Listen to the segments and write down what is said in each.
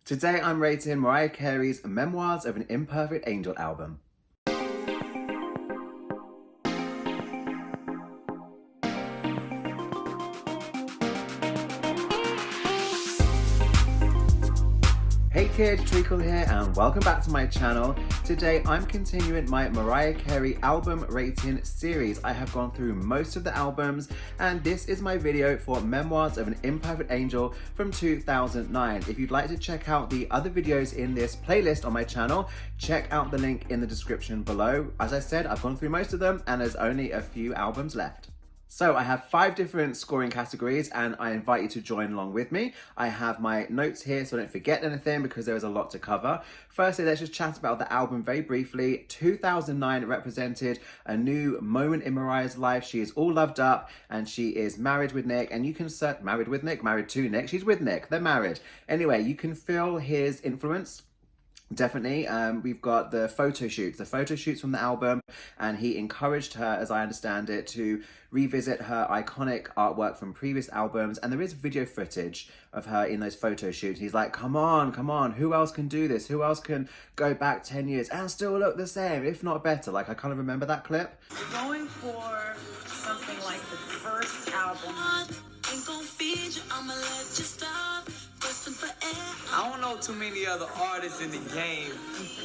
Today I'm rating Mariah Carey's Memoirs of an Imperfect Angel album. Hey kids, Treacle here and welcome back to my channel. Today I'm continuing my Mariah Carey album rating series. I have gone through most of the albums and this is my video for Memoirs of an Imperfect Angel from 2009. If you'd like to check out the other videos in this playlist on my channel, check out the link in the description below. As I said, I've gone through most of them and there's only a few albums left. So I have 5 different scoring categories and I invite you to join along with me. I have my notes here so I don't forget anything because there is a lot to cover. Firstly, let's just chat about the album very briefly. 2009 represented a new moment in Mariah's life. She is all loved up and she is married with Nick, and you can married to Nick. She's with Nick, they're married. Anyway, you can feel his influence. Definitely. We've got the photo shoots from the album, and he encouraged her, as I understand it, to revisit her iconic artwork from previous albums, and there is video footage of her in those photo shoots. He's like, come on, who else can do this? Who else can go back 10 years and still look the same, if not better? Like, I kind of remember that clip. We're going for something like the first album. I don't know too many other artists in the game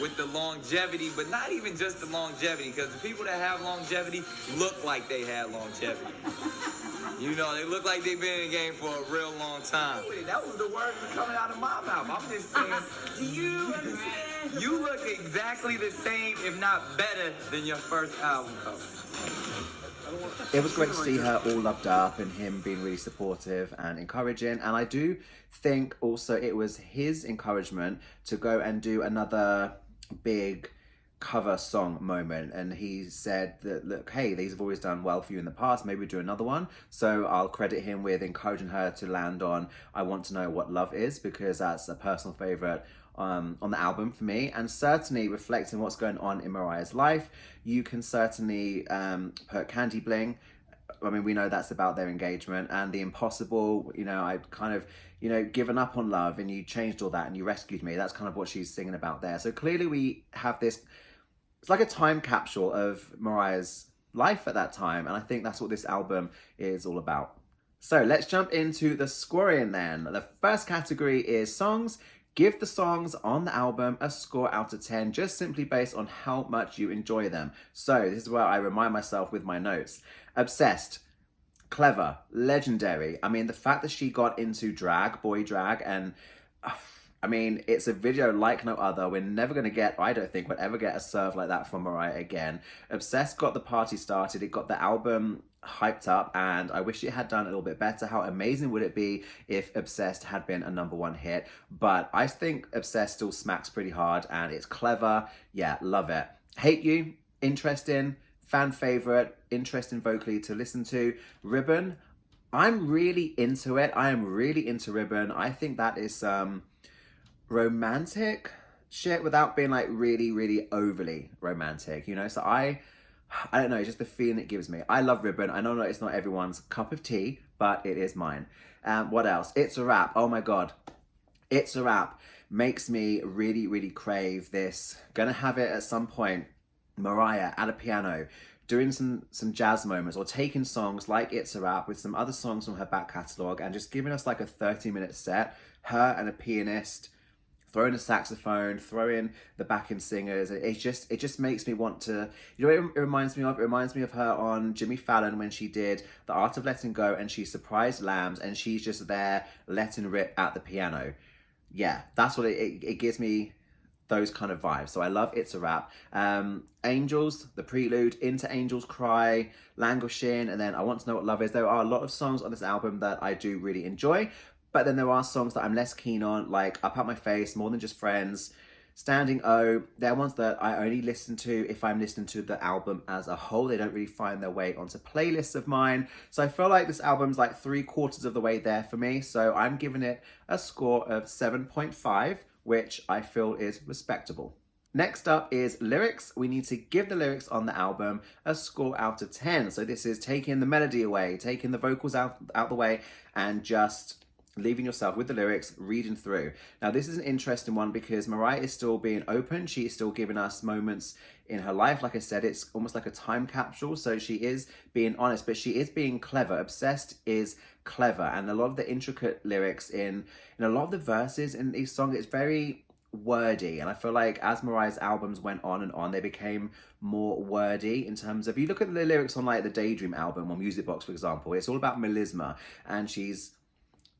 with the longevity, but not even just the longevity, because the people that have longevity look like they had longevity. You know, they look like they've been in the game for a real long time. That was the words coming out of my mouth. I'm just saying, do you understand? You look exactly the same, if not better, than your first album cover. It was great to see her all loved up and him being really supportive and encouraging. And I do think also it was his encouragement to go and do another big cover song moment. And he said that, look, hey, these have always done well for you in the past, maybe do another one. So I'll credit him with encouraging her to land on I Want to Know What Love Is, because that's a personal favorite on the album for me, and certainly reflecting what's going on in Mariah's life. You can certainly put Candy Bling. I mean, we know that's about their engagement, and the impossible, you know, I kind of, you know, given up on love and you changed all that and you rescued me. That's kind of what she's singing about there. So clearly we have this, it's like a time capsule of Mariah's life at that time, and I think that's what this album is all about. So let's jump into the scoring then. The first category is songs. Give the songs on the album a score out of 10, just simply based on how much you enjoy them. So this is where I remind myself with my notes. Obsessed, clever, legendary. I mean, the fact that she got into drag, boy drag, and I mean, it's a video like no other. We're never going to get, I don't think we'll ever get a serve like that from Mariah again. Obsessed got the party started. It got the album hyped up, and I wish it had done a little bit better. How amazing would it be if Obsessed had been a #1 hit? But I think Obsessed still smacks pretty hard, and it's clever. Yeah, love it. Hate You, interesting, fan favorite, interesting vocally to listen to. Ribbon, I'm really into it. I am really into Ribbon. I think that is romantic shit without being like really overly romantic, you know? So I don't know, it's just the feeling it gives me. I love Ribbon. I know it's not everyone's cup of tea, but it is mine. What else? It's a Wrap. Oh my God. It's a Wrap makes me really crave this. Gonna have it at some point. Mariah at a piano, doing some jazz moments, or taking songs like It's a Wrap with some other songs from her back catalogue and just giving us like a 30-minute set. Her and a pianist, throw in a saxophone, throw in the backing singers. It just makes me want to, you know what it reminds me of? It reminds me of her on Jimmy Fallon when she did The Art of Letting Go and she surprised Lambs and she's just there letting rip at the piano. Yeah, that's what it gives me, those kind of vibes. So I love It's a Wrap. Angels, the prelude, Into Angels Cry, Languishing, and then I Want to Know What Love Is. There are a lot of songs on this album that I do really enjoy. But then there are songs that I'm less keen on, like Up Out My Face, More Than Just Friends, Standing O. They're ones that I only listen to if I'm listening to the album as a whole. They don't really find their way onto playlists of mine. So I feel like this album's like 3/4 of the way there for me. So I'm giving it a score of 7.5, which I feel is respectable. Next up is lyrics. We need to give the lyrics on the album a score out of 10. So this is taking the melody away, taking the vocals out the way, and just leaving yourself with the lyrics, reading through. Now, this is an interesting one because Mariah is still being open. She is still giving us moments in her life. Like I said, it's almost like a time capsule. So she is being honest, but she is being clever. Obsessed is clever. And a lot of the intricate lyrics in a lot of the verses in these songs, it's very wordy. And I feel like as Mariah's albums went on and on, they became more wordy in terms of, you look at the lyrics on like the Daydream album on Music Box, for example, it's all about melisma, and she's,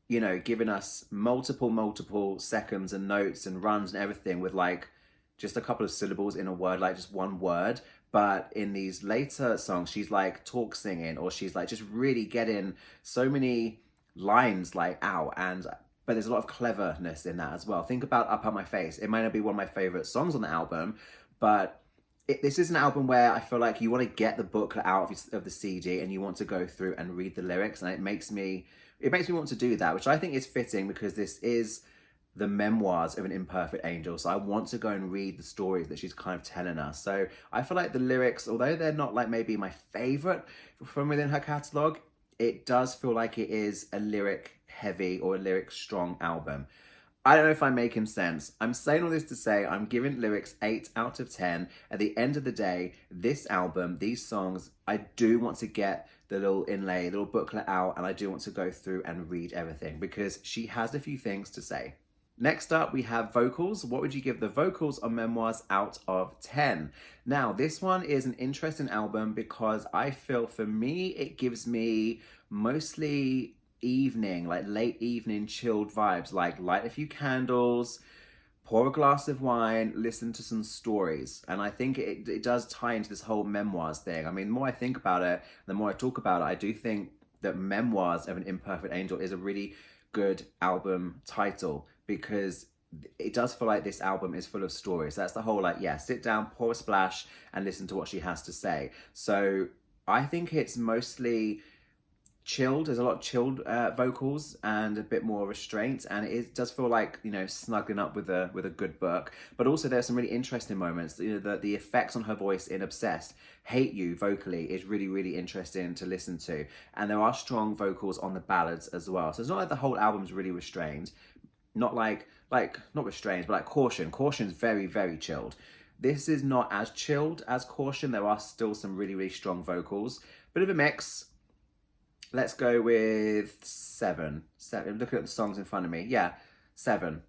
you know, giving us multiple seconds and notes and runs and everything with like just a couple of syllables in a word, like just one word. But in these later songs, she's like talk singing, or she's like just really getting so many lines like out. And but there's a lot of cleverness in that as well. Think about Up On My Face. It might not be one of my favorite songs on the album, but this is an album where I feel like you want to get the booklet out of the CD and you want to go through and read the lyrics, and it makes me want to do that, which I think is fitting because this is the memoirs of an imperfect angel. So I want to go and read the stories that she's kind of telling us. So I feel like the lyrics, although they're not like maybe my favorite from within her catalog, it does feel like it is a lyric heavy or a lyric strong album. I don't know if I'm making sense. I'm saying all this to say I'm giving lyrics 8 out of 10. At the end of the day, this album, these songs, I do want to get the little inlay, the little booklet out, and I do want to go through and read everything because she has a few things to say. Next up, we have vocals. What would you give the vocals on Memoirs out of 10? Now, this one is an interesting album because I feel for me, it gives me mostly evening, like late evening chilled vibes, like light a few candles, pour a glass of wine, listen to some stories. And I think it does tie into this whole memoirs thing. I mean, the more I think about it, the more I talk about it, I do think that Memoirs of an Imperfect Angel is a really good album title because it does feel like this album is full of stories. That's the whole like, yeah, sit down, pour a splash and listen to what she has to say. So I think it's mostly chilled. There's a lot of chilled vocals and a bit more restraint, and it does feel like, you know, snuggling up with a good book. But also there's some really interesting moments. You know, the effects on her voice in Obsessed, Hate You vocally is really interesting to listen to, and there are strong vocals on the ballads as well. So it's not like the whole album's really restrained, not like not restrained, but like Caution's very chilled. This is not as chilled as Caution. There are still some really strong vocals, bit of a mix. Let's go with 7. Looking at the songs in front of me. Yeah, 7.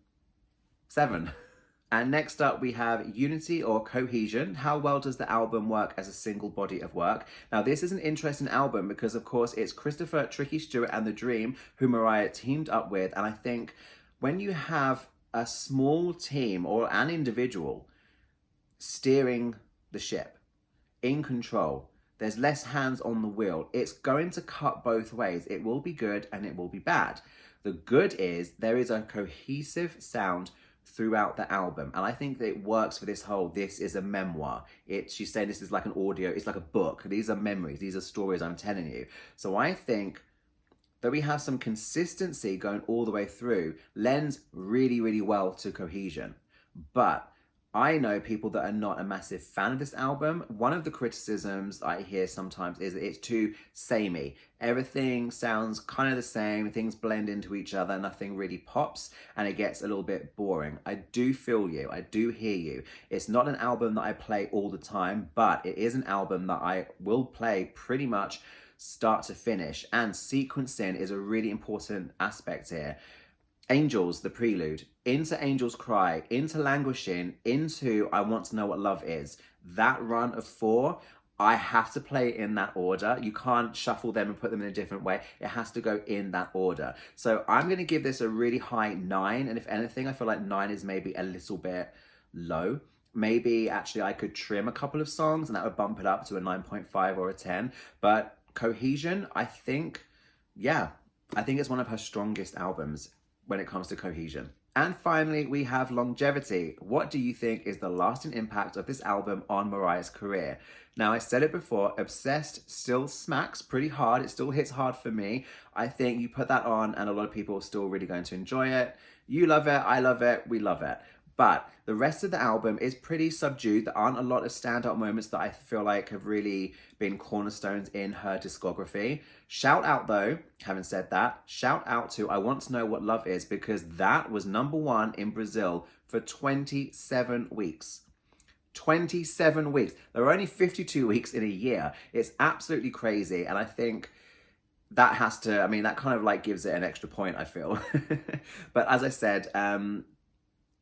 And next up we have Unity or Cohesion. How well does the album work as a single body of work? Now this is an interesting album because of course it's Christopher Tricky Stewart and The Dream who Mariah teamed up with. And I think when you have a small team or an individual steering the ship, in control, there's less hands on the wheel. It's going to cut both ways. It will be good and it will be bad. The good is there is a cohesive sound throughout the album. And I think that it works for this is a memoir. She's saying this is like an audio, it's like a book. These are memories, these are stories I'm telling you. So I think that we have some consistency going all the way through lends really well to Cohesion. But I know people that are not a massive fan of this album. One of the criticisms I hear sometimes is that it's too samey. Everything sounds kind of the same, things blend into each other, nothing really pops, and it gets a little bit boring. I do feel you, I do hear you. It's not an album that I play all the time, but it is an album that I will play pretty much start to finish, and sequencing is a really important aspect here. Angels, the prelude, into Angels Cry, into Languishing, into I Want to Know What Love Is. That run of 4, I have to play it in that order. You can't shuffle them and put them in a different way. It has to go in that order. So I'm going to give this a really high 9. And if anything, I feel like 9 is maybe a little bit low. Maybe actually I could trim a couple of songs and that would bump it up to a 9.5 or a 10. But Cohesion, I think it's one of her strongest albums when it comes to Cohesion. And finally, we have Longevity. What do you think is the lasting impact of this album on Mariah's career? Now, I said it before, Obsessed still smacks pretty hard. It still hits hard for me. I think you put that on and a lot of people are still really going to enjoy it. You love it, I love it, we love it. But the rest of the album is pretty subdued. There aren't a lot of standout moments that I feel like have really been cornerstones in her discography. Shout out though, having said that, shout out to I Want to Know What Love Is, because that was #1 in Brazil for 27 weeks. 27 weeks. There are only 52 weeks in a year. It's absolutely crazy. And I think that has to, I mean, that kind of like gives it an extra point, I feel. But as I said,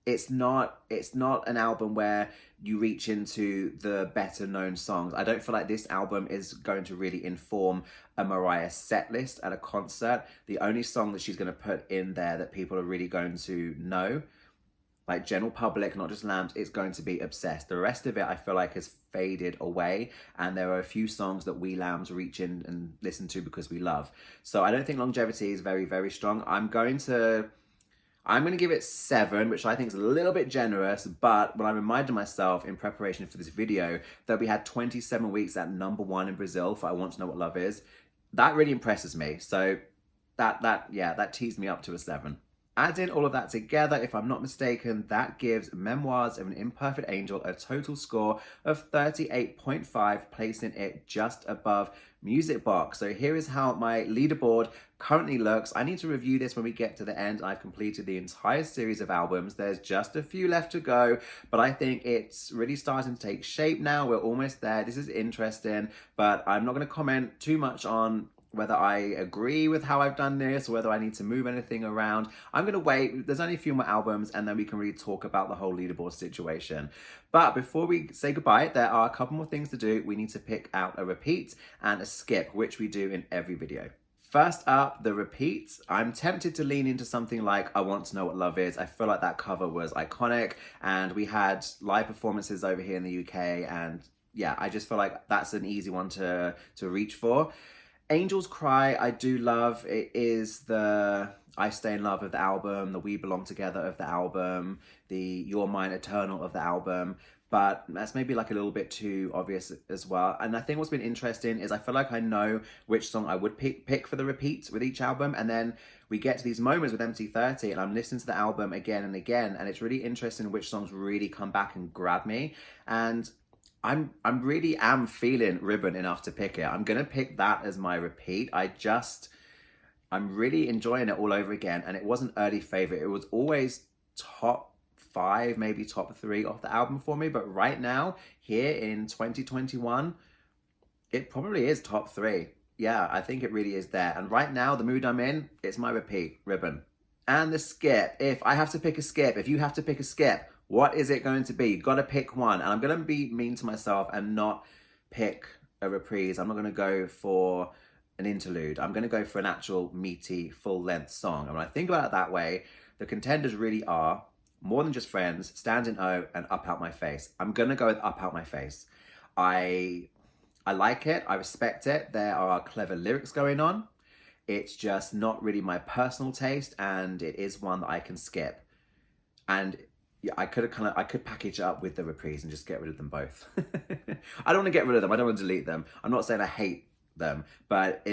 it's not an album where you reach into the better known songs. I don't feel like this album is going to really inform a Mariah set list at a concert. The only song that she's going to put in there that people are really going to know, like general public, not just lambs, it's going to be Obsessed. The rest of it I feel like has faded away, and there are a few songs that we lambs reach in and listen to because we love. So I don't think Longevity is very, very strong. I'm going to give it 7, which I think is a little bit generous, but when I reminded myself in preparation for this video that we had 27 weeks at #1 in Brazil for I Want to Know What Love Is, that really impresses me. So that teased me up to a 7. Adding all of that together, if I'm not mistaken, that gives Memoirs of an Imperfect Angel a total score of 38.5, placing it just above Music Box. So here is how my leaderboard currently looks. I need to review this when we get to the end. I've completed the entire series of albums. There's just a few left to go, but I think it's really starting to take shape now. We're almost there. This is interesting, but I'm not going to comment too much on whether I agree with how I've done this or whether I need to move anything around. I'm going to wait. There's only a few more albums and then we can really talk about the whole leaderboard situation. But before we say goodbye, there are a couple more things to do. We need to pick out a repeat and a skip, which we do in every video. First up, the repeat. I'm tempted to lean into something like I Want to Know What Love Is. I feel like that cover was iconic and we had live performances over here in the UK, and yeah, I just feel like that's an easy one to reach for. Angels Cry, I do love. It is the I Stay in Love of the album, the We Belong Together of the album, the You're Mine Eternal of the album, but that's maybe like a little bit too obvious as well. And I think what's been interesting is I feel like I know which song I would pick for the repeats with each album, and then we get to these moments with MC30 and I'm listening to the album again and again, and it's really interesting which songs really come back and grab me. And I'm really feeling Ribbon enough to pick it. I'm gonna pick that as my repeat. I'm really enjoying it all over again, and it was an early favorite. It was always top 5, maybe top 3 off the album for me, but right now, here in 2021, it probably is top 3. Yeah, I think it really is there. And right now, the mood I'm in, it's my repeat, Ribbon. And the skip, if I have to pick a skip, if you have to pick a skip, what is it going to be? You've got to pick one. And I'm going to be mean to myself and not pick a reprise. I'm not going to go for an interlude. I'm going to go for an actual meaty, full-length song. And when I think about it that way, the contenders really are More Than Just Friends, Standing O, and Up Out My Face. I'm going to go with Up Out My Face. I like it. I respect it. There are clever lyrics going on. It's just not really my personal taste, and it is one that I can skip. And yeah, I could package it up with the reprise and just get rid of them both. I don't want to get rid of them. I don't want to delete them. I'm not saying I hate them, but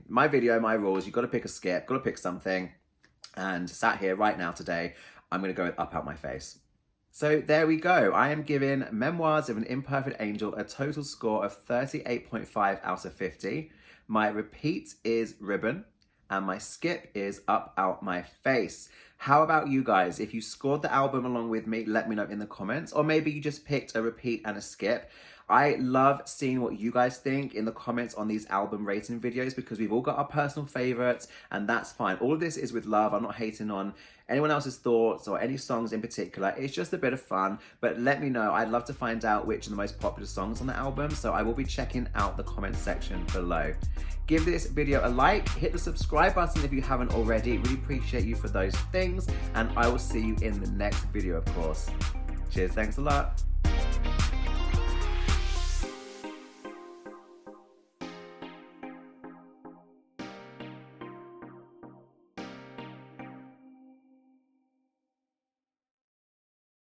my video, my rules, you've got to pick a skip, got to pick something. And sat here right now today, I'm going to go with Up Out My Face. So there we go. I am giving Memoirs of an Imperfect Angel a total score of 38.5 out of 50. My repeat is Ribbon, and my skip is Up Out My Face. How about you guys? If you scored the album along with me, let me know in the comments. Or maybe you just picked a repeat and a skip. I love seeing what you guys think in the comments on these album rating videos, because we've all got our personal favorites, and that's fine. All of this is with love. I'm not hating on anyone else's thoughts or any songs in particular. It's just a bit of fun, but let me know. I'd love to find out which are the most popular songs on the album, so I will be checking out the comment section below. Give this video a like, hit the subscribe button if you haven't already. Really appreciate you for those things, and I will see you in the next video, of course. Cheers, thanks a lot.